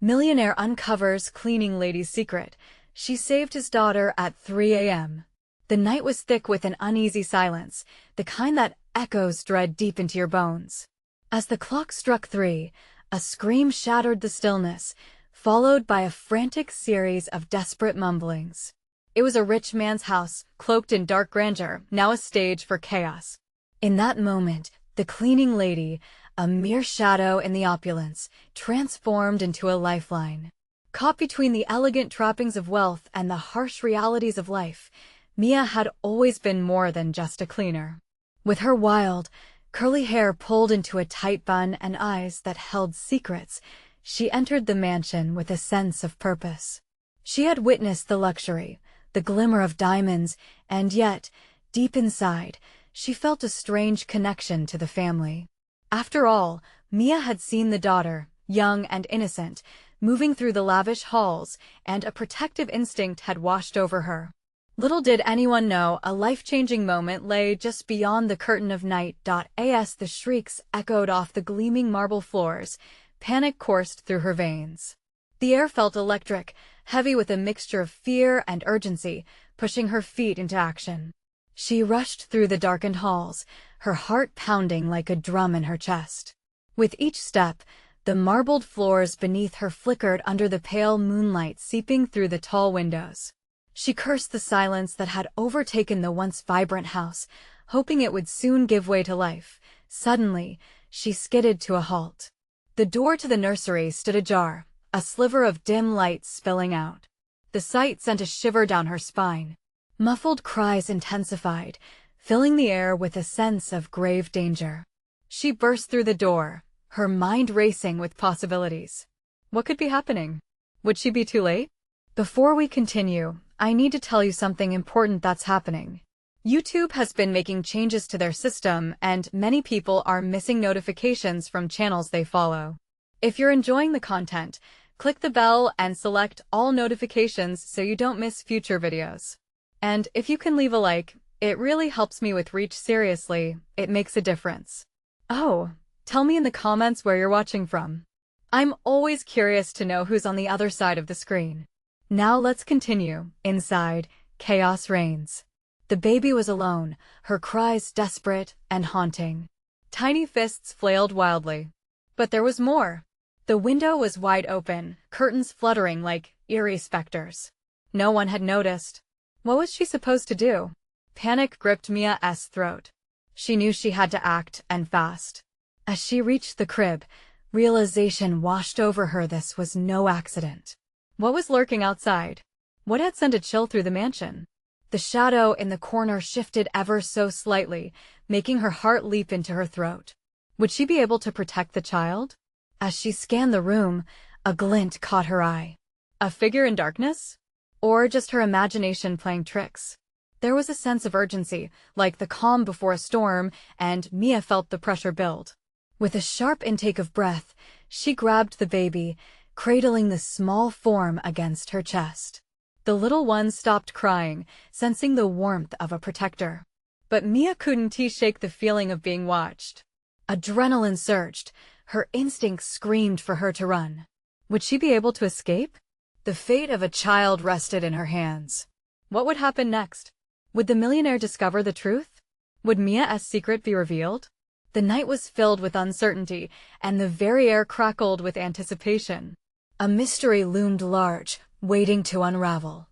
Millionaire uncovers cleaning lady's secret. She saved his daughter at 3 a.m. The night was thick with an uneasy silence, the kind that echoes dread deep into your bones. As the clock struck 3, a scream shattered the stillness, followed by a frantic series of desperate mumblings. It was a rich man's house, cloaked in dark grandeur, now a stage for chaos. In that moment, the cleaning lady, a mere shadow in the opulence, transformed into a lifeline. Caught between the elegant trappings of wealth and the harsh realities of life, Mia had always been more than just a cleaner. With her wild, curly hair pulled into a tight bun and eyes that held secrets, she entered the mansion with a sense of purpose. She had witnessed the luxury, the glimmer of diamonds, and yet, deep inside, she felt a strange connection to the family. After all, Mia had seen the daughter, young and innocent, moving through the lavish halls, and a protective instinct had washed over her. Little did anyone know a life-changing moment lay just beyond the curtain of night. As the shrieks echoed off the gleaming marble floors, panic coursed through her veins. The air felt electric, heavy with a mixture of fear and urgency, pushing her feet into action. She rushed through the darkened halls, her heart pounding like a drum in her chest. With each step, the marbled floors beneath her flickered under the pale moonlight seeping through the tall windows. She cursed the silence that had overtaken the once vibrant house, hoping it would soon give way to life. Suddenly, she skidded to a halt. The door to the nursery stood ajar, a sliver of dim light spilling out. The sight sent a shiver down her spine. Muffled cries intensified, filling the air with a sense of grave danger. She burst through the door, her mind racing with possibilities. What could be happening? Would she be too late? Before we continue, I need to tell you something important that's happening. YouTube has been making changes to their system, and many people are missing notifications from channels they follow. If you're enjoying the content, click the bell and select all notifications so you don't miss future videos. And if you can leave a like, it really helps me with reach. Seriously, it makes a difference. Oh, tell me in the comments where you're watching from. I'm always curious to know who's on the other side of the screen. Now let's continue. Inside, chaos reigns. The baby was alone, her cries desperate and haunting. Tiny fists flailed wildly. But there was more. The window was wide open, curtains fluttering like eerie specters. No one had noticed. What was she supposed to do? Panic gripped Mia's throat. She knew she had to act, and fast. As she reached the crib, realization washed over her. This was no accident. What was lurking outside? What had sent a chill through the mansion? The shadow in the corner shifted ever so slightly, making her heart leap into her throat. Would she be able to protect the child? As she scanned the room, a glint caught her eye. A figure in darkness? Or just her imagination playing tricks? There was a sense of urgency, like the calm before a storm, and Mia felt the pressure build. With a sharp intake of breath, she grabbed the baby, cradling the small form against her chest. The little one stopped crying, sensing the warmth of a protector. But Mia couldn't shake the feeling of being watched. Adrenaline surged, her instincts screamed for her to run. Would she be able to escape? The fate of a child rested in her hands. What would happen next? Would the millionaire discover the truth? Would Mia's secret be revealed? The night was filled with uncertainty, and the very air crackled with anticipation. A mystery loomed large, waiting to unravel.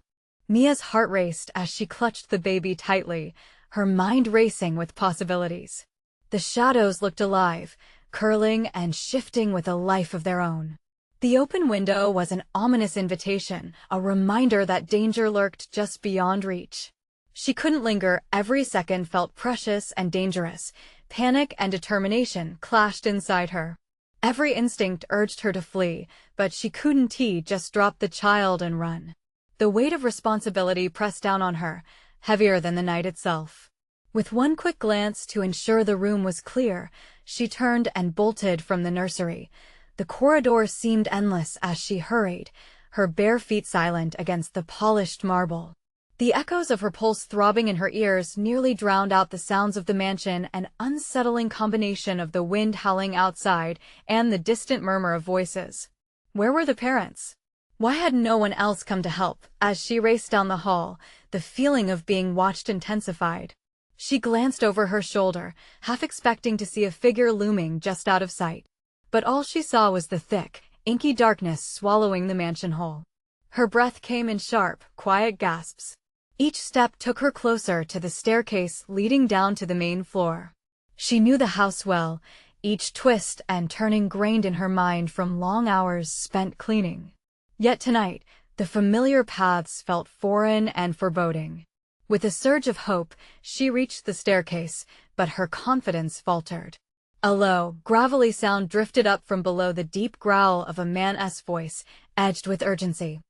Mia's heart raced as she clutched the baby tightly, her mind racing with possibilities. The shadows looked alive, curling and shifting with a life of their own. The open window was an ominous invitation, a reminder that danger lurked just beyond reach. She couldn't linger. Every second felt precious and dangerous. Panic and determination clashed inside her. Every instinct urged her to flee, but she couldn't just drop the child and run. The weight of responsibility pressed down on her, heavier than the night itself. With one quick glance to ensure the room was clear, she turned and bolted from the nursery. The corridor seemed endless as she hurried, her bare feet silent against the polished marble. The echoes of her pulse throbbing in her ears nearly drowned out the sounds of the mansion, an unsettling combination of the wind howling outside and the distant murmur of voices. Where were the parents? Why had no one else come to help? As she raced down the hall, the feeling of being watched intensified. She glanced over her shoulder, half expecting to see a figure looming just out of sight. But all she saw was the thick, inky darkness swallowing the mansion whole. Her breath came in sharp, quiet gasps. Each step took her closer to the staircase leading down to the main floor. She knew the house well, each twist and turn ingrained in her mind from long hours spent cleaning. Yet tonight, the familiar paths felt foreign and foreboding. With a surge of hope, she reached the staircase, but her confidence faltered. A low, gravelly sound drifted up from below, the deep growl of a man's voice, edged with urgency.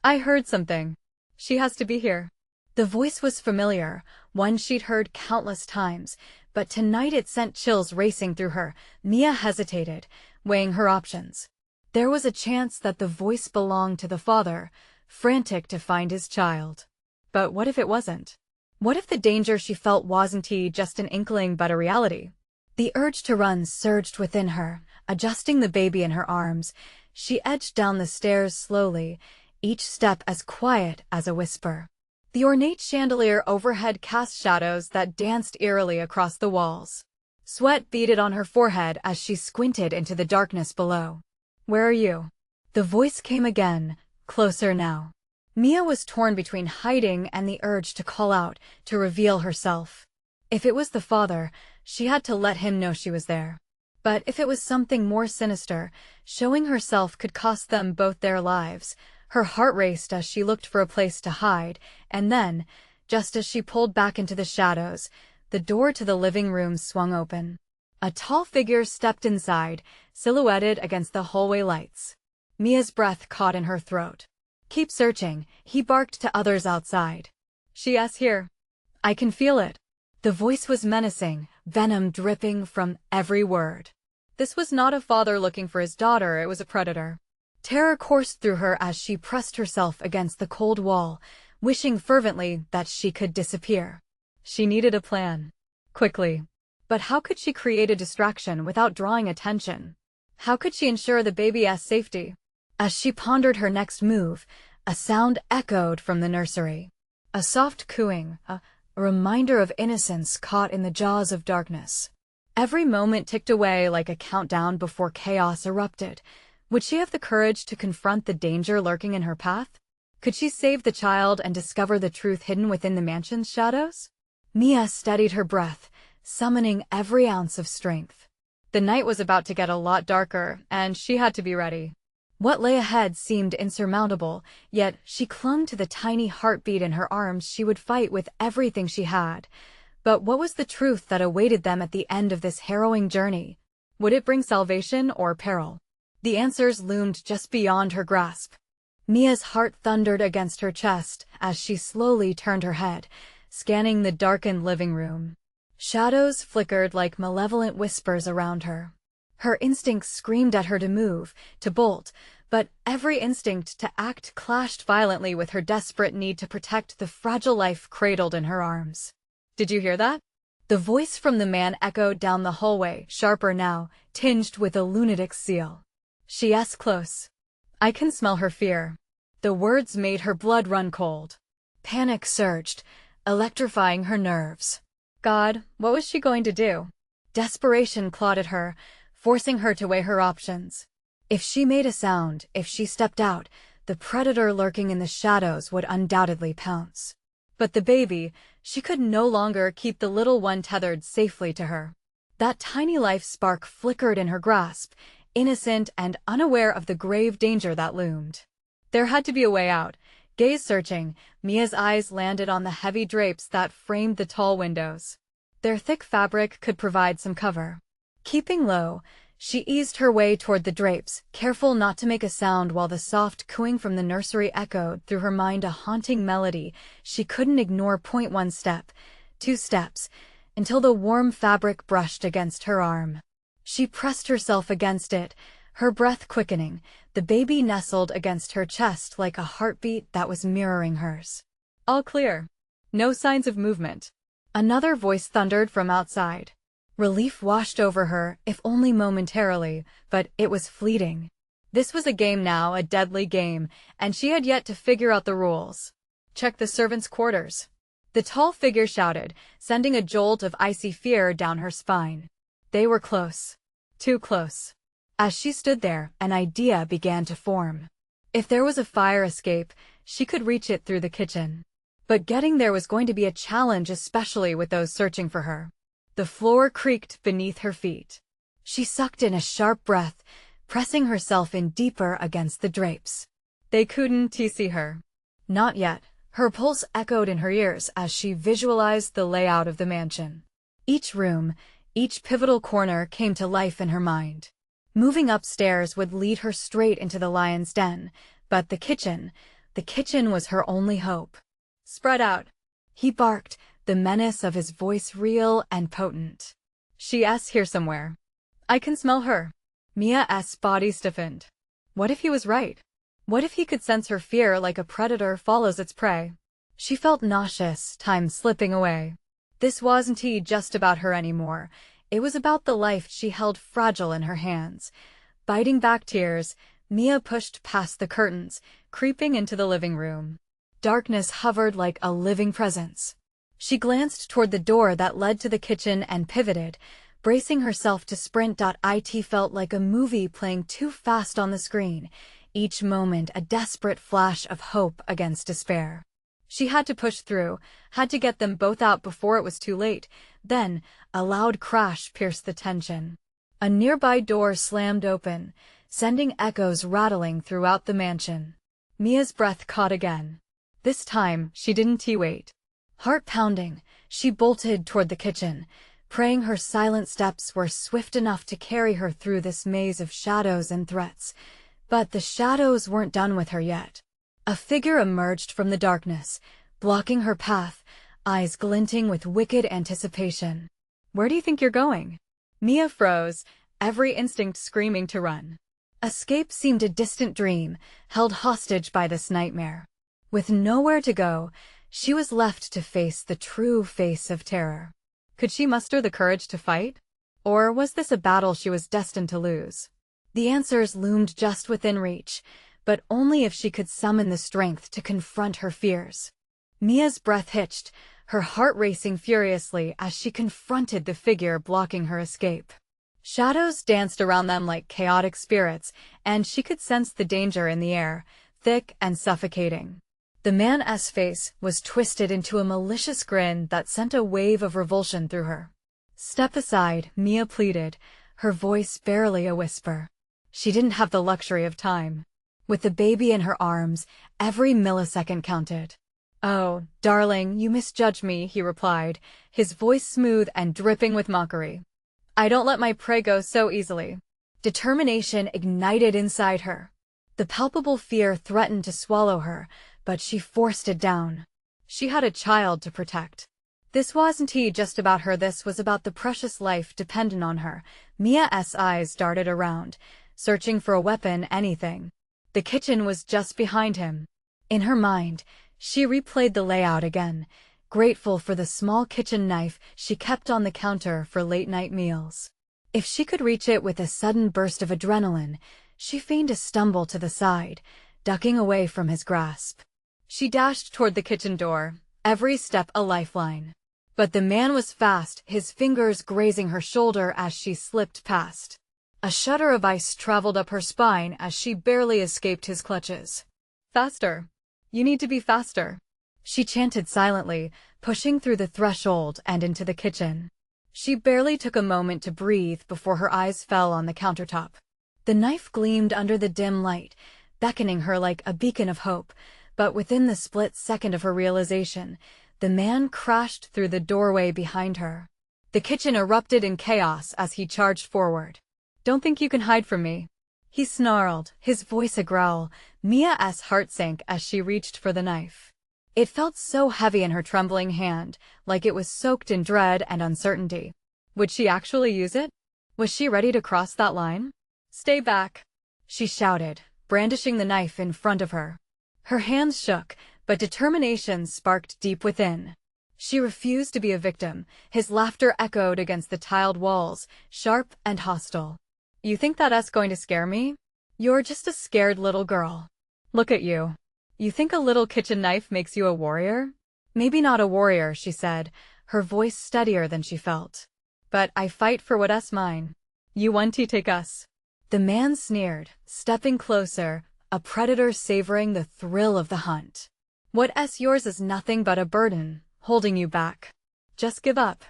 I heard something. She has to be here. The voice was familiar, one she'd heard countless times, but tonight it sent chills racing through her. Mia hesitated, weighing her options. There was a chance that the voice belonged to the father, frantic to find his child. But what if it wasn't? What if the danger she felt wasn't just an inkling but a reality? The urge to run surged within her. Adjusting the baby in her arms, she edged down the stairs slowly, each step as quiet as a whisper. The ornate chandelier overhead cast shadows that danced eerily across the walls. Sweat beaded on her forehead as she squinted into the darkness below. Where are you? The voice came again, closer now. Mia was torn between hiding and the urge to call out, to reveal herself. If it was the father, she had to let him know she was there. But if it was something more sinister, showing herself could cost them both their lives. Her heart raced as she looked for a place to hide, and then, just as she pulled back into the shadows, the door to the living room swung open. A tall figure stepped inside, silhouetted against the hallway lights. Mia's breath caught in her throat. Keep searching, he barked to others outside. She's here. I can feel it. The voice was menacing, venom dripping from every word. This was not a father looking for his daughter, it was a predator. Terror coursed through her as she pressed herself against the cold wall, wishing fervently that she could disappear. She needed a plan. Quickly. But how could she create a distraction without drawing attention? How could she ensure the baby's safety? As she pondered her next move, a sound echoed from the nursery. A soft cooing, a reminder of innocence caught in the jaws of darkness. Every moment ticked away like a countdown before chaos erupted. Would she have the courage to confront the danger lurking in her path? Could she save the child and discover the truth hidden within the mansion's shadows? Mia steadied her breath, summoning every ounce of strength. The night was about to get a lot darker, and she had to be ready. What lay ahead seemed insurmountable, yet she clung to the tiny heartbeat in her arms. She would fight with everything she had. But what was the truth that awaited them at the end of this harrowing journey? Would it bring salvation or peril? The answers loomed just beyond her grasp. Mia's heart thundered against her chest as she slowly turned her head, scanning the darkened living room. Shadows flickered like malevolent whispers around her. Her instincts screamed at her to move, to bolt, but every instinct to act clashed violently with her desperate need to protect the fragile life cradled in her arms. Did you hear that? The voice from the man echoed down the hallway, sharper now, tinged with a lunatic's seal. She's close. I can smell her fear. The words made her blood run cold. Panic surged, electrifying her nerves. God, what was she going to do? Desperation clawed at her, forcing her to weigh her options. If she made a sound, if she stepped out, the predator lurking in the shadows would undoubtedly pounce. But the baby, she could no longer keep the little one tethered safely to her. That tiny life spark flickered in her grasp, innocent and unaware of the grave danger that loomed. There had to be a way out. Gaze searching, Mia's eyes landed on the heavy drapes that framed the tall windows. Their thick fabric could provide some cover. Keeping low, she eased her way toward the drapes, careful not to make a sound while the soft cooing from the nursery echoed through her mind, a haunting melody she couldn't ignore. 1 step, 2 steps, until the warm fabric brushed against her arm. She pressed herself against it, her breath quickening, the baby nestled against her chest like a heartbeat that was mirroring hers. All clear. No signs of movement. Another voice thundered from outside. Relief washed over her, if only momentarily, but it was fleeting. This was a game now, a deadly game, and she had yet to figure out the rules. Check the servants' quarters. The tall figure shouted, sending a jolt of icy fear down her spine. They were close. Too close. As she stood there, an idea began to form. If there was a fire escape, she could reach it through the kitchen. But getting there was going to be a challenge, especially with those searching for her. The floor creaked beneath her feet. She sucked in a sharp breath, pressing herself in deeper against the drapes. They couldn't see her. Not yet. Her pulse echoed in her ears as she visualized the layout of the mansion. Each room, each pivotal corner came to life in her mind. Moving upstairs would lead her straight into the lion's den, but the kitchen was her only hope. Spread out. He barked, the menace of his voice real and potent. She's here somewhere. I can smell her. Mia's body stiffened. What if he was right? What if he could sense her fear like a predator follows its prey? She felt nauseous, time slipping away. This wasn't just about her anymore. It was about the life she held fragile in her hands. Biting back tears, Mia pushed past the curtains, creeping into the living room. Darkness hovered like a living presence. She glanced toward the door that led to the kitchen and pivoted, bracing herself to sprint. It felt like a movie playing too fast on the screen, each moment a desperate flash of hope against despair. She had to push through, had to get them both out before it was too late. Then, a loud crash pierced the tension. A nearby door slammed open, sending echoes rattling throughout the mansion. Mia's breath caught again. This time, she didn't wait. Heart pounding, she bolted toward the kitchen, praying her silent steps were swift enough to carry her through this maze of shadows and threats. But the shadows weren't done with her yet. A figure emerged from the darkness, blocking her path, eyes glinting with wicked anticipation. Where do you think you're going? Mia froze, every instinct screaming to run. Escape seemed a distant dream, held hostage by this nightmare. With nowhere to go, she was left to face the true face of terror. Could she muster the courage to fight? Or was this a battle she was destined to lose? The answers loomed just within reach, but only if she could summon the strength to confront her fears. Mia's breath hitched, her heart racing furiously as she confronted the figure blocking her escape. Shadows danced around them like chaotic spirits, and she could sense the danger in the air, thick and suffocating. The man's face was twisted into a malicious grin that sent a wave of revulsion through her. Step aside, Mia pleaded, her voice barely a whisper. She didn't have the luxury of time. With the baby in her arms, every millisecond counted. Oh, darling, you misjudge me, he replied, his voice smooth and dripping with mockery. I don't let my prey go so easily. Determination ignited inside her. The palpable fear threatened to swallow her, but she forced it down. She had a child to protect. This wasn't just about her, this was about the precious life dependent on her. Mia's eyes darted around, searching for a weapon, anything. The kitchen was just behind him. In her mind, she replayed the layout again, grateful for the small kitchen knife she kept on the counter for late-night meals. If she could reach it with a sudden burst of adrenaline, she feigned a stumble to the side, ducking away from his grasp. She dashed toward the kitchen door, every step a lifeline. But the man was fast, his fingers grazing her shoulder as she slipped past. A shudder of ice traveled up her spine as she barely escaped his clutches. Faster. You need to be faster. She chanted silently, pushing through the threshold and into the kitchen. She barely took a moment to breathe before her eyes fell on the countertop. The knife gleamed under the dim light, beckoning her like a beacon of hope, but within the split second of her realization, the man crashed through the doorway behind her. The kitchen erupted in chaos as he charged forward. Don't think you can hide from me, he snarled, his voice a growl. Mia's heart sank as she reached for the knife. It felt so heavy in her trembling hand, like it was soaked in dread and uncertainty. Would she actually use it? Was she ready to cross that line? Stay back, she shouted, brandishing the knife in front of her. Her hands shook, but determination sparked deep within. She refused to be a victim. His laughter echoed against the tiled walls, sharp and hostile. You think that's going to scare me? You're just a scared little girl. Look at you. You think a little kitchen knife makes you a warrior? Maybe not a warrior, she said, her voice steadier than she felt. But I fight for what's mine. You want to take us? The man sneered, stepping closer, a predator savoring the thrill of the hunt. What's yours is nothing but a burden, holding you back. Just give up.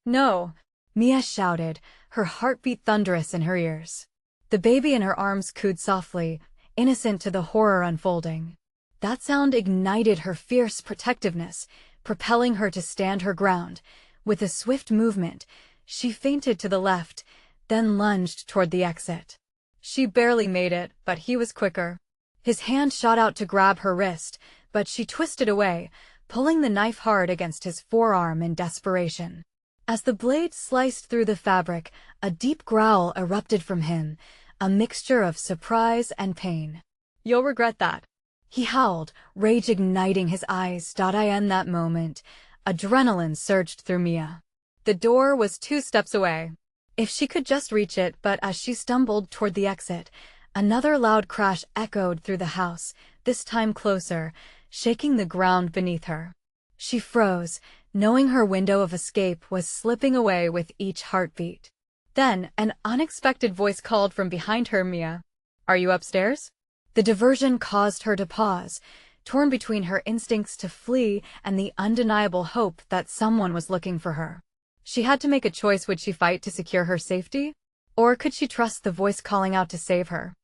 No, Mia shouted, her heartbeat thunderous in her ears. The baby in her arms cooed softly, innocent to the horror unfolding. That sound ignited her fierce protectiveness, propelling her to stand her ground. With a swift movement, she feinted to the left, then lunged toward the exit. She barely made it, but he was quicker. His hand shot out to grab her wrist, but she twisted away, pulling the knife hard against his forearm in desperation. As the blade sliced through the fabric, a deep growl erupted from him, a mixture of surprise and pain. You'll regret that. He howled, rage igniting his eyes. In that moment, adrenaline surged through Mia. The door was 2 steps away. If she could just reach it, but as she stumbled toward the exit, another loud crash echoed through the house, this time closer, shaking the ground beneath her. She froze, knowing her window of escape was slipping away with each heartbeat. Then, an unexpected voice called from behind her. Mia, are you upstairs? The diversion caused her to pause, torn between her instincts to flee and the undeniable hope that someone was looking for her. She had to make a choice. Would she fight to secure her safety? Or could she trust the voice calling out to save her?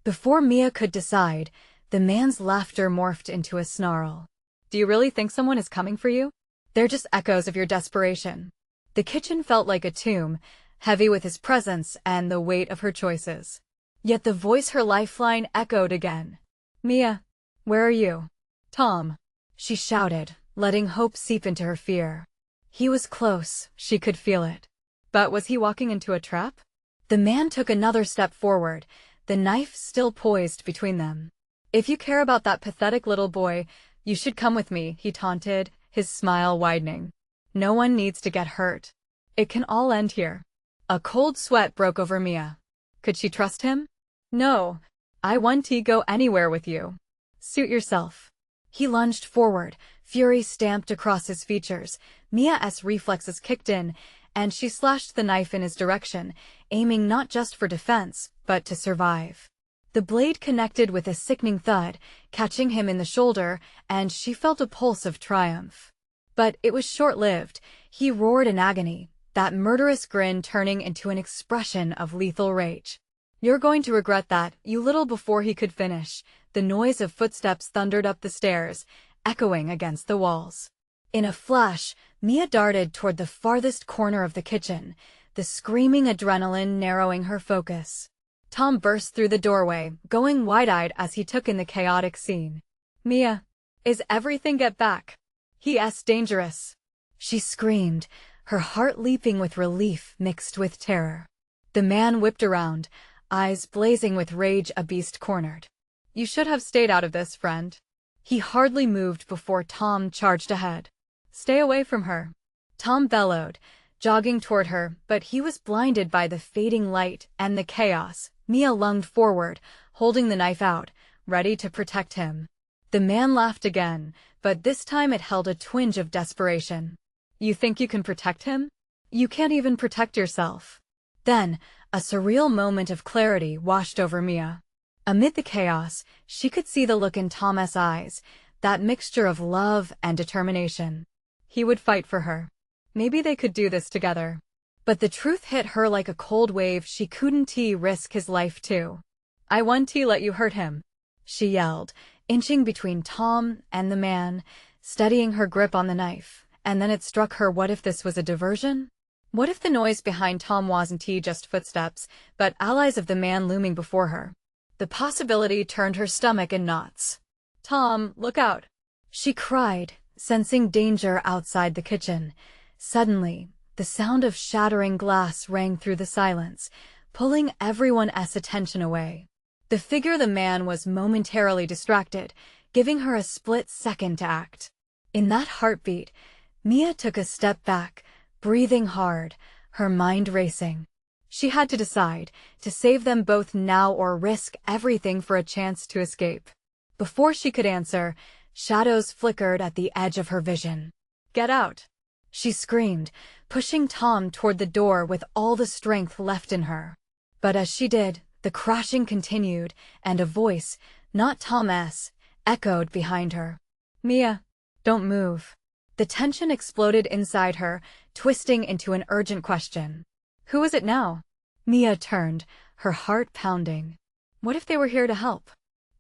Before Mia could decide, the man's laughter morphed into a snarl. Do you really think someone is coming for you? They're just echoes of your desperation. The kitchen felt like a tomb, heavy with his presence and the weight of her choices. Yet the voice, her lifeline, echoed again. Mia, where are you? Tom, she shouted, letting hope seep into her fear. He was close, she could feel it. But was he walking into a trap? The man took another step forward, the knife still poised between them. If you care about that pathetic little boy, you should come with me, he taunted, his smile widening. No one needs to get hurt. It can all end here. A cold sweat broke over Mia. Could she trust him? No. I want to go anywhere with you. Suit yourself. He lunged forward, fury stamped across his features. Mia's reflexes kicked in, and she slashed the knife in his direction, aiming not just for defense, but to survive. The blade connected with a sickening thud, catching him in the shoulder, and she felt a pulse of triumph. But it was short-lived. He roared in agony, that murderous grin turning into an expression of lethal rage. You're going to regret that, you little. Before he could finish, the noise of footsteps thundered up the stairs, echoing against the walls. In a flash, Mia darted toward the farthest corner of the kitchen, the screaming adrenaline narrowing her focus. Tom burst through the doorway, going wide-eyed as he took in the chaotic scene. Mia, is everything get back? He asked. Dangerous. She screamed, her heart leaping with relief mixed with terror. The man whipped around, eyes blazing with rage. A beast cornered. You should have stayed out of this, friend. He hardly moved before Tom charged ahead. Stay away from her. Tom bellowed, jogging toward her, but he was blinded by the fading light and the chaos. Mia lunged forward, holding the knife out, ready to protect him. The man laughed again, but this time it held a twinge of desperation. You think you can protect him? You can't even protect yourself. Then, a surreal moment of clarity washed over Mia. Amid the chaos, she could see the look in Tom's eyes, that mixture of love and determination. He would fight for her. Maybe they could do this together. But the truth hit her like a cold wave. She couldn't risk his life too. I want to let you hurt him, she yelled, inching between Tom and the man, steadying her grip on the knife. And then it struck her, what if this was a diversion? What if the noise behind Tom wasn't just footsteps, but allies of the man looming before her? The possibility turned her stomach in knots. Tom, look out! She cried, sensing danger outside the kitchen. Suddenly, the sound of shattering glass rang through the silence, pulling everyone's attention away. The figure of the man was momentarily distracted, giving her a split second to act. In that heartbeat, Mia took a step back, breathing hard, her mind racing. She had to decide, to save them both now or risk everything for a chance to escape. Before she could answer, shadows flickered at the edge of her vision. "Get out!" she screamed, pushing Tom toward the door with all the strength left in her. But as she did, the crashing continued, and a voice, not Tom's, echoed behind her. "Mia, don't move." The tension exploded inside her, twisting into an urgent question. Who is it now? Mia turned, her heart pounding. What if they were here to help?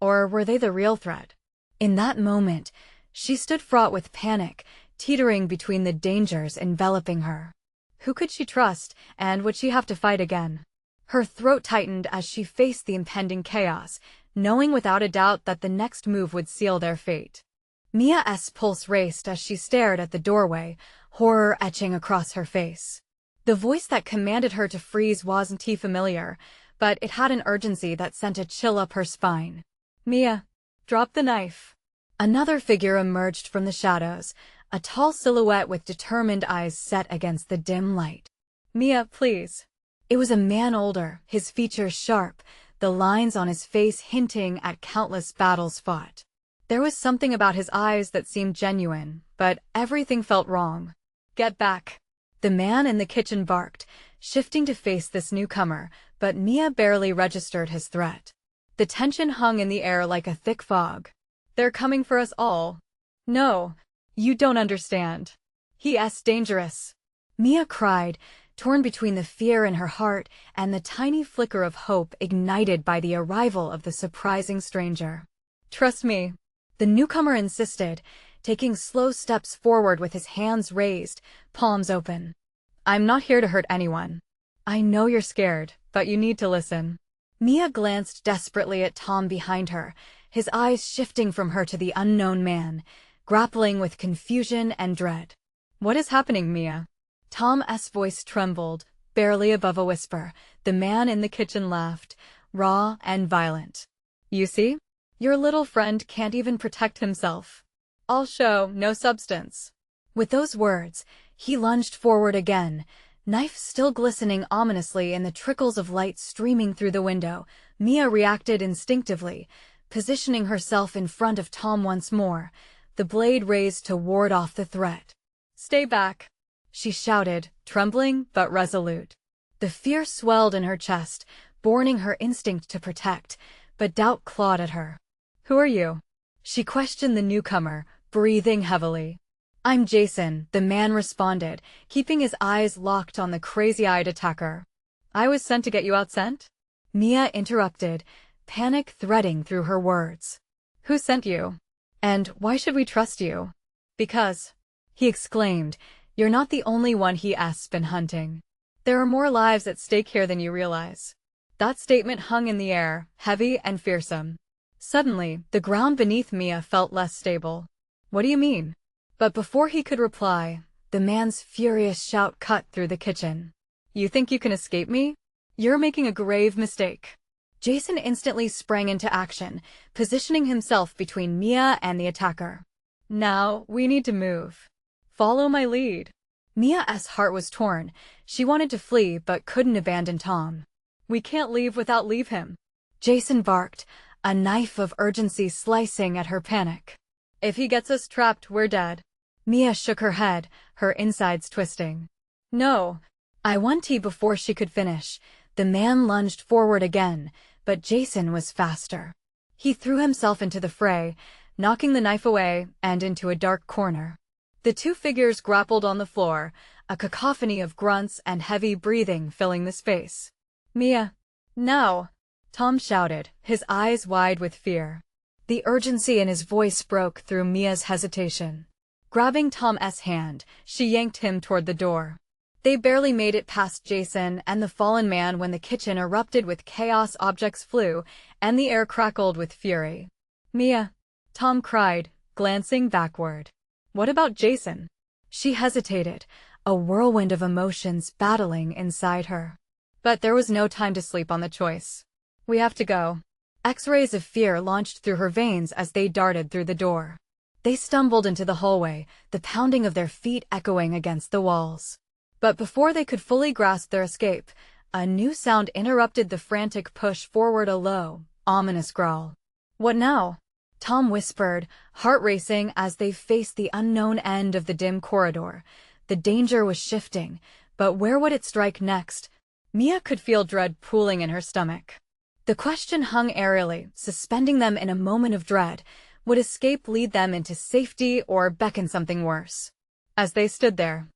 Or were they the real threat? In that moment, she stood fraught with panic, teetering between the dangers enveloping her. Who could she trust, and would she have to fight again? Her throat tightened as she faced the impending chaos, knowing without a doubt that the next move would seal their fate. Mia's pulse raced as she stared at the doorway, horror etching across her face. The voice that commanded her to freeze wasn't familiar, but it had an urgency that sent a chill up her spine. "Mia, drop the knife." Another figure emerged from the shadows, a tall silhouette with determined eyes set against the dim light. "Mia, please." It was a man older, his features sharp, the lines on his face hinting at countless battles fought. There was something about his eyes that seemed genuine, but everything felt wrong. "Get back." The man in the kitchen barked, shifting to face this newcomer, but Mia barely registered his threat. The tension hung in the air like a thick fog. "They're coming for us all." "No, you don't understand. He's dangerous." Mia cried, torn between the fear in her heart and the tiny flicker of hope ignited by the arrival of the surprising stranger. "Trust me," the newcomer insisted, taking slow steps forward with his hands raised, palms open. "I'm not here to hurt anyone. I know you're scared, but you need to listen." Mia glanced desperately at Tom behind her, his eyes shifting from her to the unknown man, grappling with confusion and dread. "What is happening, Mia?" Tom's voice trembled, barely above a whisper. The man in the kitchen laughed, raw and violent. "You see? Your little friend can't even protect himself. All show, no substance." With those words, he lunged forward again, knife still glistening ominously in the trickles of light streaming through the window. Mia reacted instinctively, positioning herself in front of Tom once more, the blade raised to ward off the threat. "Stay back," she shouted, trembling but resolute. The fear swelled in her chest, borning her instinct to protect, but doubt clawed at her. "Who are you?" she questioned the newcomer, breathing heavily. "I'm Jason," the man responded, keeping his eyes locked on the crazy-eyed attacker. "I was sent to get you out sent?" Mia interrupted, panic threading through her words. "Who sent you? And why should we trust you?" "Because," he exclaimed, "you're not the only one he's been hunting. There are more lives at stake here than you realize." That statement hung in the air, heavy and fearsome. Suddenly, the ground beneath Mia felt less stable. "What do you mean?" But before he could reply, the man's furious shout cut through the kitchen. "You think you can escape me? You're making a grave mistake." Jason instantly sprang into action, positioning himself between Mia and the attacker. "Now, we need to move. Follow my lead." Mia's heart was torn. She wanted to flee but couldn't abandon Tom. "We can't leave without leave him," Jason barked, a knife of urgency slicing at her panic. "If he gets us trapped, we're dead." Mia shook her head, her insides twisting. "No." I want tea before she could finish. The man lunged forward again, but Jason was faster. He threw himself into the fray, knocking the knife away and into a dark corner. The two figures grappled on the floor, a cacophony of grunts and heavy breathing filling the space. "Mia, now!" Tom shouted, his eyes wide with fear. The urgency in his voice broke through Mia's hesitation. Grabbing Tom's hand, she yanked him toward the door. They barely made it past Jason and the fallen man when the kitchen erupted with chaos. Objects flew, and the air crackled with fury. "Mia," Tom cried, glancing backward. "What about Jason?" She hesitated, a whirlwind of emotions battling inside her. But there was no time to sleep on the choice. "We have to go." X-rays of fear launched through her veins as they darted through the door. They stumbled into the hallway, the pounding of their feet echoing against the walls. But before they could fully grasp their escape, A new sound interrupted the frantic push forward, a low, ominous growl. "What now?" Tom whispered, heart racing as they faced the unknown end of the dim corridor. The danger was shifting, but where would it strike next? Mia could feel dread pooling in her stomach. The question hung airily, suspending them in a moment of dread. Would escape lead them into safety or beckon something worse? As they stood there,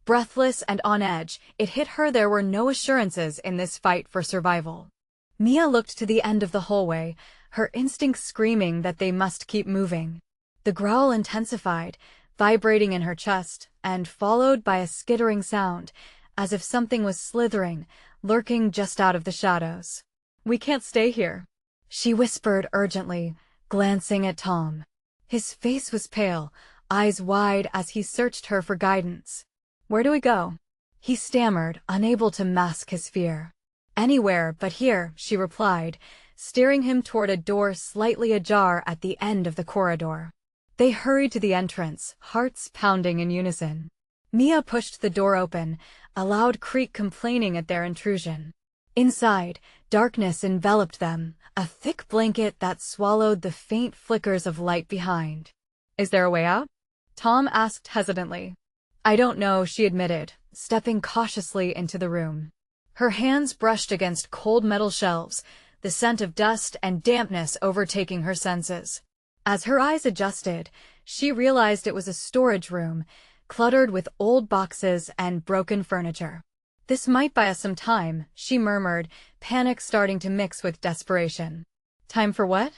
breathless and on edge, it hit her there were no assurances in this fight for survival. Mia looked to the end of the hallway, her instincts screaming that they must keep moving. The growl intensified, vibrating in her chest, and followed by a skittering sound, as if something was slithering, lurking just out of the shadows. "We can't stay here," she whispered urgently, glancing at Tom. His face was pale, eyes wide as he searched her for guidance. "Where do we go?" he stammered, unable to mask his fear. "Anywhere but here," she replied, steering him toward a door slightly ajar at the end of the corridor. They hurried to the entrance, hearts pounding in unison. Mia pushed the door open, a loud creak complaining at their intrusion. Inside, darkness enveloped them, a thick blanket that swallowed the faint flickers of light behind. "Is there a way out?" Tom asked hesitantly. "I don't know," she admitted, stepping cautiously into the room. Her hands brushed against cold metal shelves, the scent of dust and dampness overtaking her senses. As her eyes adjusted, she realized it was a storage room, cluttered with old boxes and broken furniture. "This might buy us some time," she murmured, panic starting to mix with desperation. "Time for what?"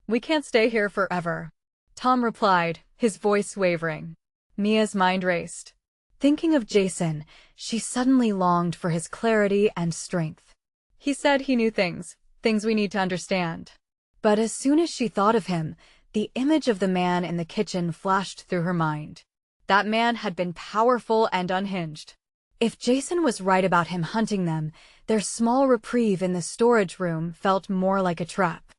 "We can't stay here forever," Tom replied, his voice wavering. Mia's mind raced. Thinking of Jason, she suddenly longed for his clarity and strength. He said he knew things we need to understand. But as soon as she thought of him, the image of the man in the kitchen flashed through her mind. That man had been powerful and unhinged. If Jason was right about him hunting them, their small reprieve in the storage room felt more like a trap.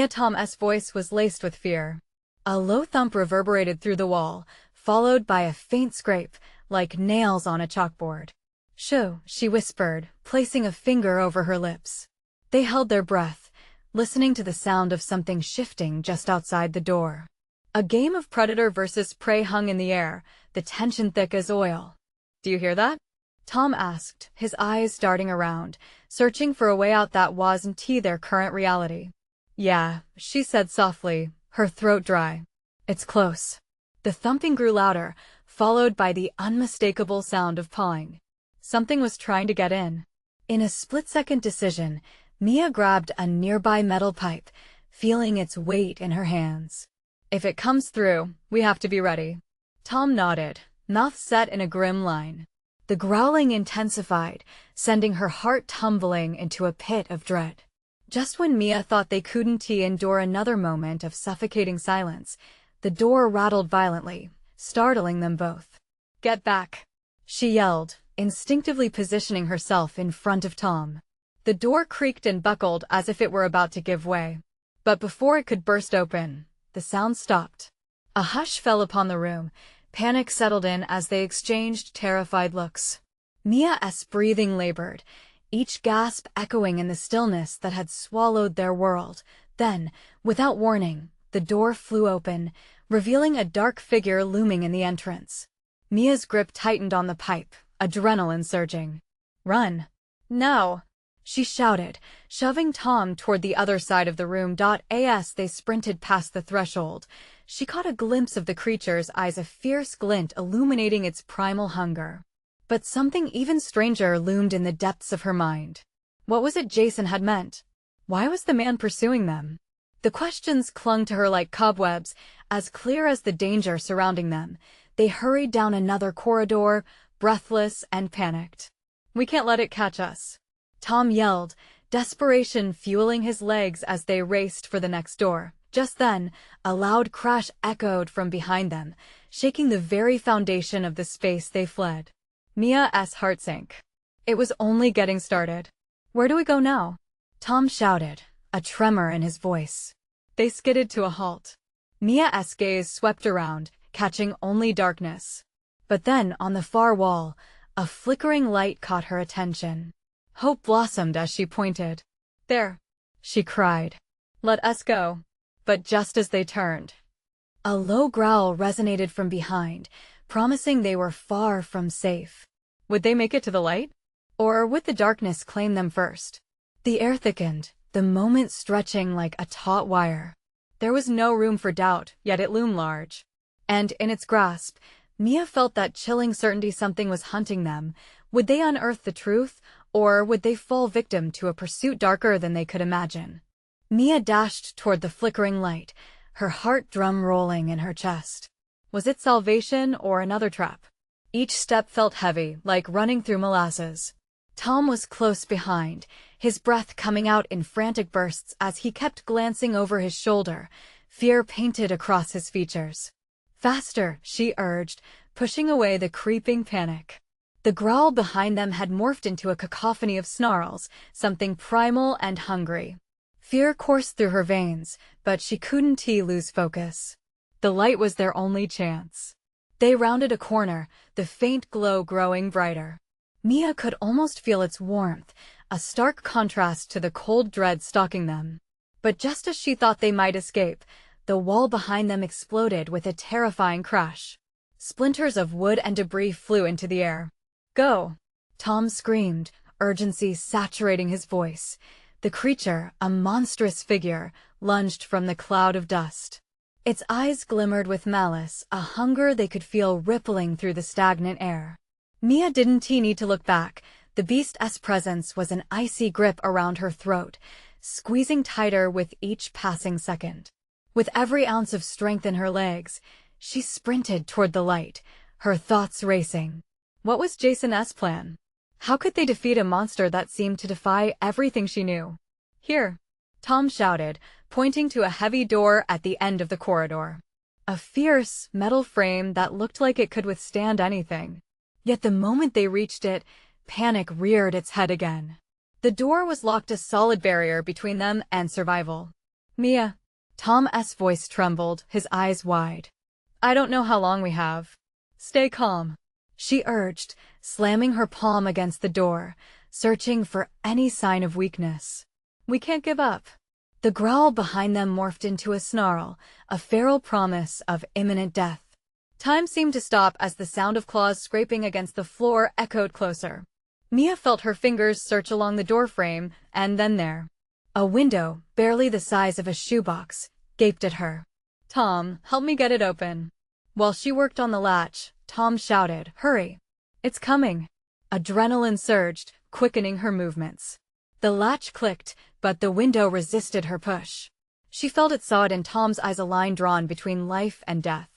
Tom's voice was laced with fear. A low thump reverberated through the wall, followed by a faint scrape, like nails on a chalkboard. "Shoo," she whispered, placing a finger over her lips. They held their breath, listening to the sound of something shifting just outside the door. A game of predator versus prey hung in the air, the tension thick as oil. "Do you hear that?" Tom asked, his eyes darting around, searching for a way out that wasn't their current reality. "Yeah," she said softly, her throat dry. "It's close." The thumping grew louder, followed by the unmistakable sound of pawing. Something was trying to get in. In a split-second decision, Mia grabbed a nearby metal pipe, feeling its weight in her hands. "If it comes through, we have to be ready." Tom nodded, mouth set in a grim line. The growling intensified, sending her heart tumbling into a pit of dread. Just when Mia thought they couldn't endure another moment of suffocating silence, the door rattled violently, startling them both. "Get back!" she yelled, instinctively positioning herself in front of Tom. The door creaked and buckled as if it were about to give way. But before it could burst open, the sound stopped. A hush fell upon the room. Panic settled in as they exchanged terrified looks. Mia's breathing labored, each gasp echoing in the stillness that had swallowed their world. Then, without warning, the door flew open, revealing a dark figure looming in the entrance. Mia's grip tightened on the pipe, adrenaline surging. "Run! Now!" she shouted, shoving Tom toward the other side of the room. As they sprinted past the threshold, she caught a glimpse of the creature's eyes, a fierce glint illuminating its primal hunger. But something even stranger loomed in the depths of her mind. What was it Jason had meant? Why was the man pursuing them? The questions clung to her like cobwebs, as clear as the danger surrounding them. They hurried down another corridor, breathless and panicked. "We can't let it catch us," Tom yelled, desperation fueling his legs as they raced for the next door. Just then, a loud crash echoed from behind them, shaking the very foundation of the space they fled. Mia's heart sank. It was only getting started. "Where do we go now?" Tom shouted, a tremor in his voice. They skidded to a halt. Mia's gaze swept around, catching only darkness. But then, on the far wall, a flickering light caught her attention. Hope blossomed as she pointed. "There," she cried. "Let us go." But just as they turned, a low growl resonated from behind, promising they were far from safe. Would they make it to the light? Or would the darkness claim them first? The air thickened, the moment stretching like a taut wire. There was no room for doubt, yet it loomed large. And in its grasp, Mia felt that chilling certainty something was hunting them. Would they unearth the truth, or would they fall victim to a pursuit darker than they could imagine? Mia dashed toward the flickering light, her heart drum rolling in her chest. Was it salvation or another trap? Each step felt heavy, like running through molasses. Tom was close behind, his breath coming out in frantic bursts as he kept glancing over his shoulder, fear painted across his features. "Faster," she urged, pushing away the creeping panic. The growl behind them had morphed into a cacophony of snarls, something primal and hungry. Fear coursed through her veins, but she couldn't lose focus. The light was their only chance. They rounded a corner, the faint glow growing brighter. Mia could almost feel its warmth, a stark contrast to the cold dread stalking them. But just as she thought they might escape, the wall behind them exploded with a terrifying crash. Splinters of wood and debris flew into the air. "Go!" Tom screamed, urgency saturating his voice. The creature, a monstrous figure, lunged from the cloud of dust. Its eyes glimmered with malice, a hunger they could feel rippling through the stagnant air. Mia didn't need to look back. The beast's presence was an icy grip around her throat, squeezing tighter with each passing second. With every ounce of strength in her legs, she sprinted toward the light, her thoughts racing. What was Jason's plan? How could they defeat a monster that seemed to defy everything she knew? "Here!" Tom shouted, pointing to a heavy door at the end of the corridor. A fierce, metal frame that looked like it could withstand anything. Yet the moment they reached it, panic reared its head again. The door was locked, a solid barrier between them and survival. "Mia." Tom's voice trembled, his eyes wide. "I don't know how long we have. Stay calm," she urged, slamming her palm against the door, searching for any sign of weakness. "We can't give up." The growl behind them morphed into a snarl, a feral promise of imminent death. Time seemed to stop as the sound of claws scraping against the floor echoed closer. Mia felt her fingers search along the doorframe, and then there. A window, barely the size of a shoebox, gaped at her. "Tom, help me get it open." While she worked on the latch, Tom shouted, "Hurry! It's coming!" Adrenaline surged, quickening her movements. The latch clicked, but the window resisted her push. She felt it saw it in Tom's eyes, a line drawn between life and death.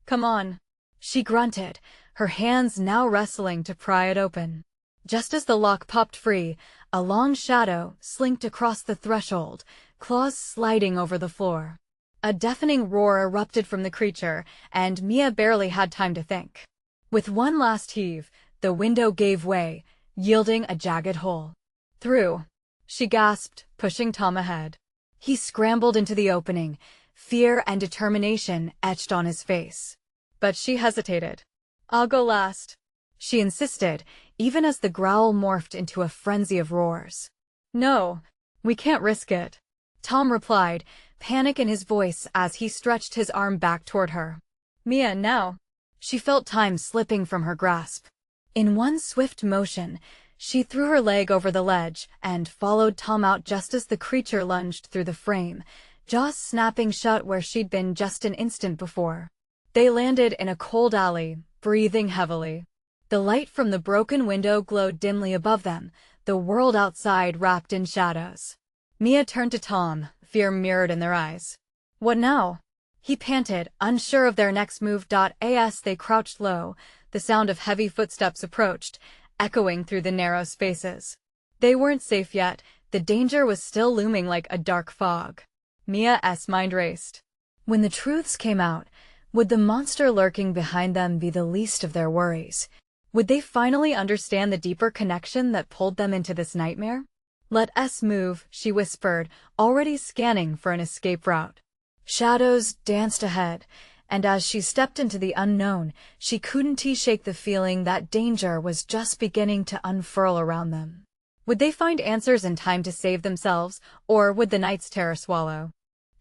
"Come on," she grunted, her hands now wrestling to pry it open. Just as the lock popped free, a long shadow slinked across the threshold, claws sliding over the floor. A deafening roar erupted from the creature, and Mia barely had time to think. With one last heave, the window gave way, yielding a jagged hole. "Through," she gasped, pushing Tom ahead. He scrambled into the opening, fear and determination etched on his face. But she hesitated. "I'll go last," she insisted, even as the growl morphed into a frenzy of roars. "No, we can't risk it," Tom replied, panic in his voice as he stretched his arm back toward her. "Mia, now." She felt time slipping from her grasp. In one swift motion, she threw her leg over the ledge and followed Tom out just as the creature lunged through the frame, jaws snapping shut where she'd been just an instant before. They landed in a cold alley, breathing heavily. The light from the broken window glowed dimly above them, the world outside wrapped in shadows. Mia turned to Tom, fear mirrored in their eyes. "What now?" he panted, unsure of their next move. As they crouched low, the sound of heavy footsteps approached, echoing through the narrow spaces. They weren't safe yet, the danger was still looming like a dark fog. Mia's mind raced. When the truths came out, would the monster lurking behind them be the least of their worries? Would they finally understand the deeper connection that pulled them into this nightmare? "Let us move," she whispered, already scanning for an escape route. Shadows danced ahead, and as she stepped into the unknown, she couldn't shake the feeling that danger was just beginning to unfurl around them. Would they find answers in time to save themselves, or would the night's terror swallow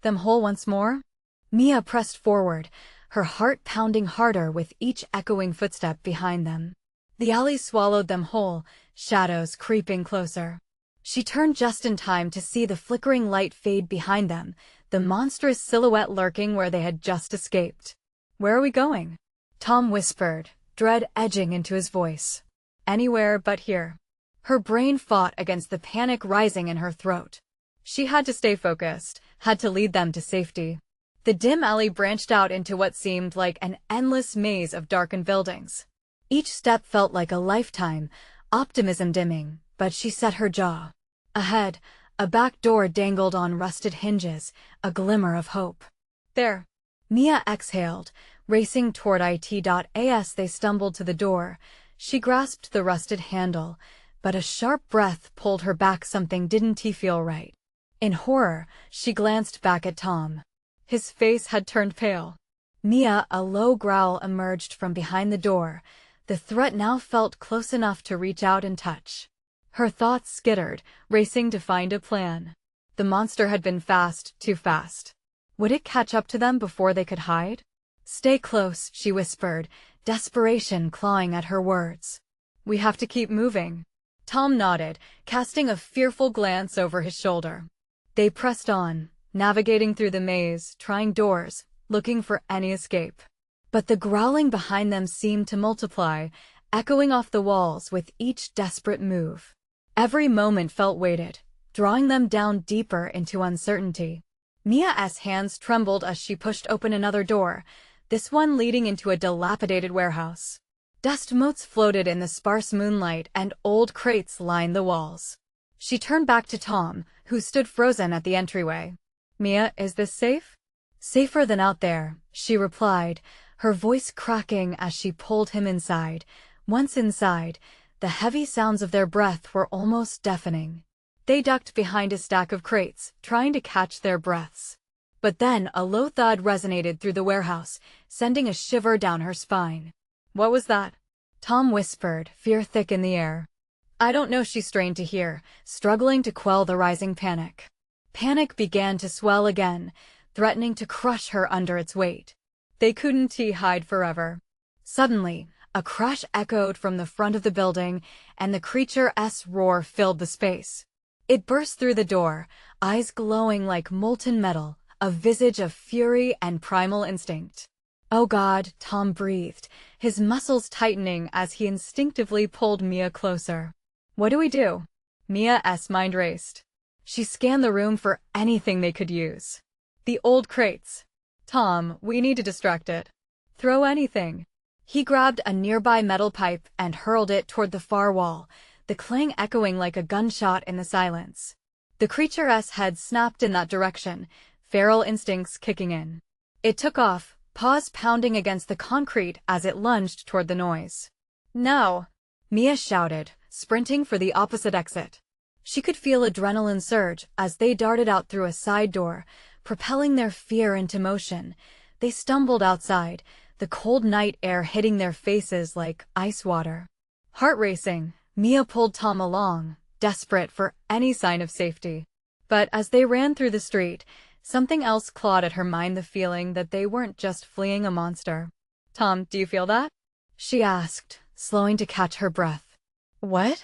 them whole once more? Mia pressed forward, her heart pounding harder with each echoing footstep behind them. The alley swallowed them whole, shadows creeping closer. She turned just in time to see the flickering light fade behind them, the monstrous silhouette lurking where they had just escaped. "Where are we going?" Tom whispered, dread edging into his voice. "Anywhere but here." Her brain fought against the panic rising in her throat. She had to stay focused, had to lead them to safety. The dim alley branched out into what seemed like an endless maze of darkened buildings. Each step felt like a lifetime, optimism dimming, but she set her jaw. Ahead, a back door dangled on rusted hinges, a glimmer of hope. "There." Mia exhaled, racing toward it. As they stumbled to the door, she grasped the rusted handle, but a sharp breath pulled her back. Something didn't feel right. In horror, she glanced back at Tom. His face had turned pale. Mia, a low growl emerged from behind the door. The threat now felt close enough to reach out and touch. Her thoughts skittered, racing to find a plan. The monster had been fast, too fast. Would it catch up to them before they could hide? "Stay close," she whispered, desperation clawing at her words. "We have to keep moving." Tom nodded, casting a fearful glance over his shoulder. They pressed on, navigating through the maze, trying doors, looking for any escape. But the growling behind them seemed to multiply, echoing off the walls with each desperate move. Every moment felt weighted, drawing them down deeper into uncertainty. Mia's hands trembled as she pushed open another door, this one leading into a dilapidated warehouse. Dust motes floated in the sparse moonlight and old crates lined the walls. She turned back to Tom, who stood frozen at the entryway. "Mia, is this safe?" "Safer than out there," she replied, her voice cracking as she pulled him inside. Once inside, the heavy sounds of their breath were almost deafening. They ducked behind a stack of crates, trying to catch their breaths. But then a low thud resonated through the warehouse, sending a shiver down her spine. "What was that?" Tom whispered, fear thick in the air. "I don't know," she strained to hear, struggling to quell the rising panic. Panic began to swell again, threatening to crush her under its weight. They couldn't hide forever. Suddenly, a crash echoed from the front of the building, and the creature's roar filled the space. It burst through the door, eyes glowing like molten metal, a visage of fury and primal instinct. "Oh God," Tom breathed, his muscles tightening as he instinctively pulled Mia closer. "What do we do?" Mia's mind raced. She scanned the room for anything they could use. The old crates. "Tom, we need to distract it." "Throw anything." He grabbed a nearby metal pipe and hurled it toward the far wall, the clang echoing like a gunshot in the silence. The creature's head snapped in that direction, feral instincts kicking in. It took off, paws pounding against the concrete as it lunged toward the noise. "No!" Mia shouted, sprinting for the opposite exit. She could feel adrenaline surge as they darted out through a side door, propelling their fear into motion. They stumbled outside, the cold night air hitting their faces like ice water. Heart racing, Mia pulled Tom along, desperate for any sign of safety. But as they ran through the street, something else clawed at her mind, the feeling that they weren't just fleeing a monster. "Tom, do you feel that?" she asked, slowing to catch her breath. "What?"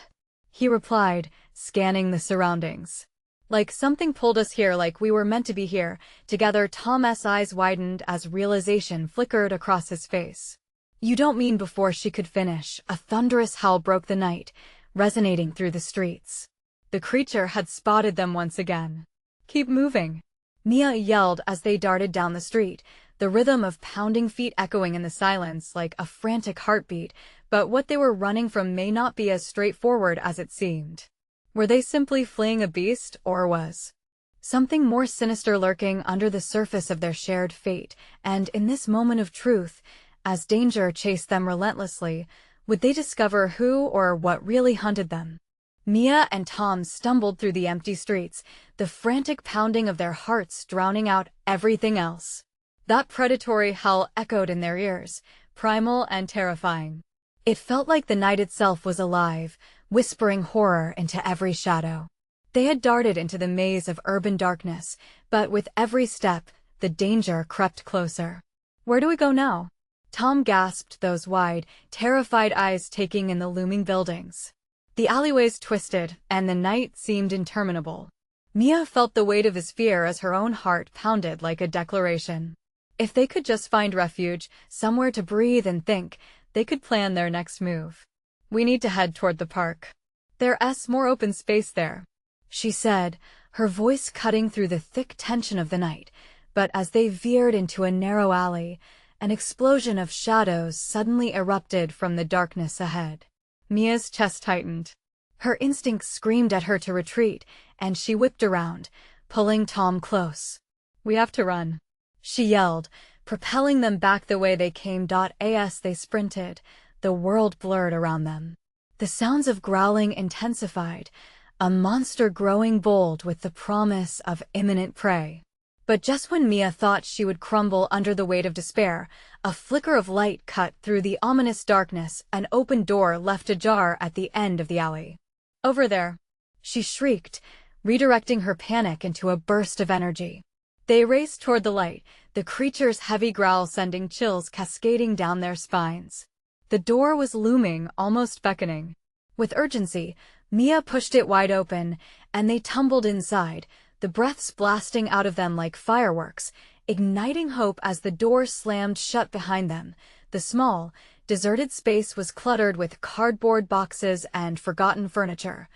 he replied, scanning the surroundings. "Like something pulled us here, like we were meant to be here, together." Tom's eyes widened as realization flickered across his face. "You don't mean?" Before she could finish, a thunderous howl broke the night, resonating through the streets. The creature had spotted them once again. "Keep moving," Mia yelled as they darted down the street, the rhythm of pounding feet echoing in the silence like a frantic heartbeat. But what they were running from may not be as straightforward as it seemed. Were they simply fleeing a beast, or was something more sinister lurking under the surface of their shared fate? And in this moment of truth, as danger chased them relentlessly, would they discover who or what really hunted them? Mia and Tom stumbled through the empty streets, the frantic pounding of their hearts drowning out everything else. That predatory howl echoed in their ears, primal and terrifying. It felt like the night itself was alive, whispering horror into every shadow. They had darted into the maze of urban darkness, but with every step, the danger crept closer. "Where do we go now?" Tom gasped, those wide, terrified eyes taking in the looming buildings. The alleyways twisted, and the night seemed interminable. Mia felt the weight of his fear as her own heart pounded like a declaration. If they could just find refuge, somewhere to breathe and think, they could plan their next move. "We need to head toward the park. There's more open space there," she said, her voice cutting through the thick tension of the night. But as they veered into a narrow alley, an explosion of shadows suddenly erupted from the darkness ahead. Mia's chest tightened. Her instincts screamed at her to retreat, and she whipped around, pulling Tom close. "We have to run," she yelled, propelling them back the way they came. As they sprinted, the world blurred around them. The sounds of growling intensified, a monster growing bold with the promise of imminent prey. But just when Mia thought she would crumble under the weight of despair, a flicker of light cut through the ominous darkness. An open door left ajar at the end of the alley. "Over there!" she shrieked, redirecting her panic into a burst of energy. They raced toward the light, the creature's heavy growl sending chills cascading down their spines. The door was looming, almost beckoning. With urgency, Mia pushed it wide open, and they tumbled inside, the breaths blasting out of them like fireworks, igniting hope as the door slammed shut behind them. The small, deserted space was cluttered with cardboard boxes and forgotten furniture.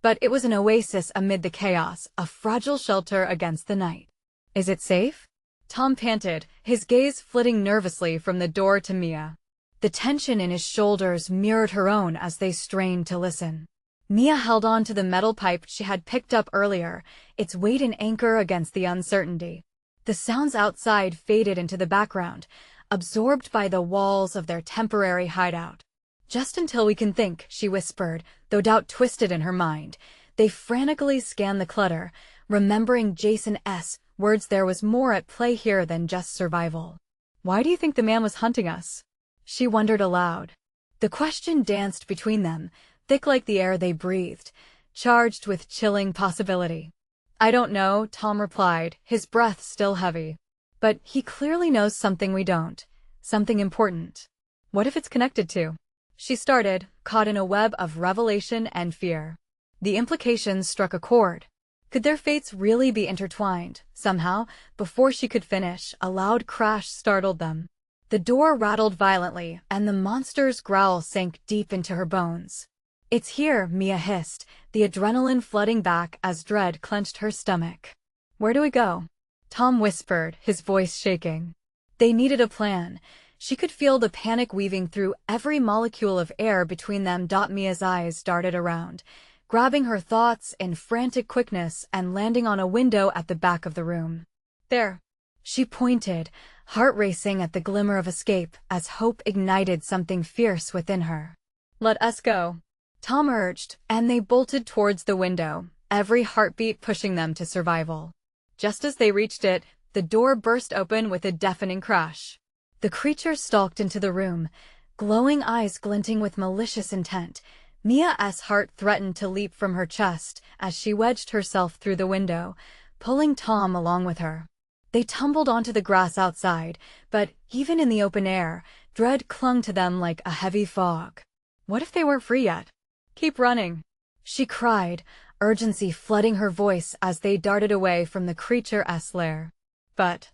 But it was an oasis amid the chaos, a fragile shelter against the night. "Is it safe?" Tom panted, his gaze flitting nervously from the door to Mia. The tension in his shoulders mirrored her own as they strained to listen. Mia held on to the metal pipe she had picked up earlier, its weight an anchor against the uncertainty. The sounds outside faded into the background, absorbed by the walls of their temporary hideout. "Just until we can think," she whispered, though doubt twisted in her mind. They frantically scanned the clutter, remembering Jason's words. There was more at play here than just survival. "Why do you think the man was hunting us?" she wondered aloud. The question danced between them, thick like the air they breathed, charged with chilling possibility. "I don't know," Tom replied, his breath still heavy. "But he clearly knows something we don't. Something important. What if it's connected to?" She started, caught in a web of revelation and fear. The implications struck a chord. Could their fates really be intertwined? Somehow, before she could finish, a loud crash startled them. The door rattled violently, and the monster's growl sank deep into her bones. "It's here," Mia hissed, the adrenaline flooding back as dread clenched her stomach. "Where do we go?" Tom whispered, his voice shaking. They needed a plan. She could feel the panic weaving through every molecule of air between them. Mia's eyes darted around, grabbing her thoughts in frantic quickness and landing on a window at the back of the room. "There." She pointed, heart racing at the glimmer of escape as hope ignited something fierce within her. "Let us go," Tom urged, and they bolted towards the window, every heartbeat pushing them to survival. Just as they reached it, the door burst open with a deafening crash. The creature stalked into the room, glowing eyes glinting with malicious intent. Mia's heart threatened to leap from her chest as she wedged herself through the window, pulling Tom along with her. They tumbled onto the grass outside, but even in the open air, dread clung to them like a heavy fog. What if they weren't free yet? "Keep running," she cried, urgency flooding her voice as they darted away from the creature's lair. But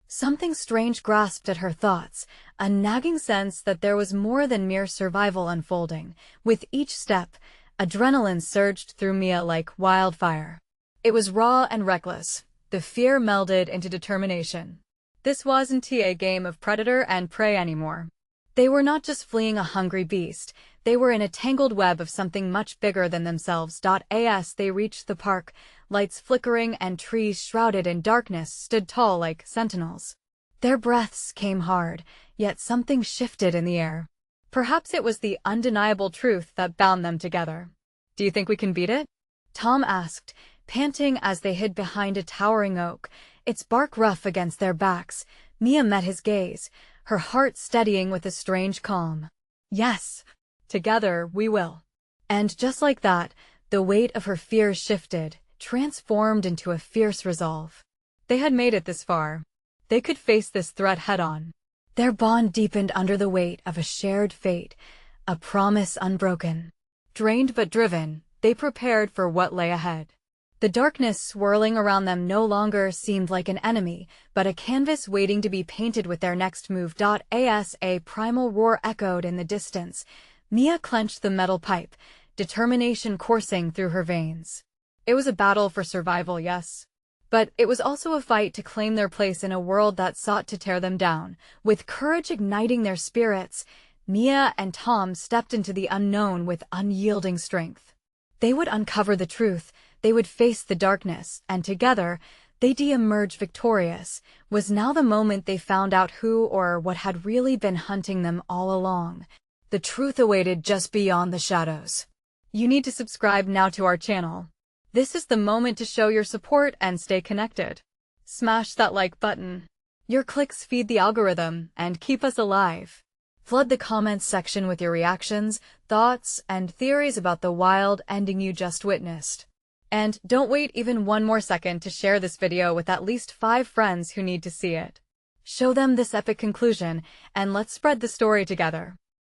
something strange grasped at her thoughts, a nagging sense that there was more than mere survival unfolding. With each step, adrenaline surged through Mia like wildfire. It was raw and reckless, the fear melded into determination. This wasn't a game of predator and prey anymore. They were not just fleeing a hungry beast, they were in a tangled web of something much bigger than themselves. As they reached the park, lights flickering and trees shrouded in darkness stood tall like sentinels. Their breaths came hard, yet something shifted in the air. Perhaps it was the undeniable truth that bound them together. "Do you think we can beat it?" Tom asked, panting as they hid behind a towering oak, its bark rough against their backs. Mia met his gaze, her heart steadying with a strange calm. "Yes. Together we will." And just like that, the weight of her fears shifted, transformed into a fierce resolve. They had made it this far. They could face this threat head-on. Their bond deepened under the weight of a shared fate, a promise unbroken. Drained but driven, they prepared for what lay ahead. The darkness swirling around them no longer seemed like an enemy, but a canvas waiting to be painted with their next move. As a primal roar echoed in the distance, Mia clenched the metal pipe, determination coursing through her veins. It was a battle for survival, yes. But it was also a fight to claim their place in a world that sought to tear them down. With courage igniting their spirits, Mia and Tom stepped into the unknown with unyielding strength. They would uncover the truth, they would face the darkness, and together, they'd emerge victorious. Was now the moment they found out who or what had really been hunting them all along. The truth awaited just beyond the shadows. You need to subscribe now to our channel. This is the moment to show your support and stay connected. Smash that like button. Your clicks feed the algorithm and keep us alive. Flood the comments section with your reactions, thoughts, and theories about the wild ending you just witnessed. And don't wait even one more second to share this video with at least 5 friends who need to see it. Show them this epic conclusion, and let's spread the story together.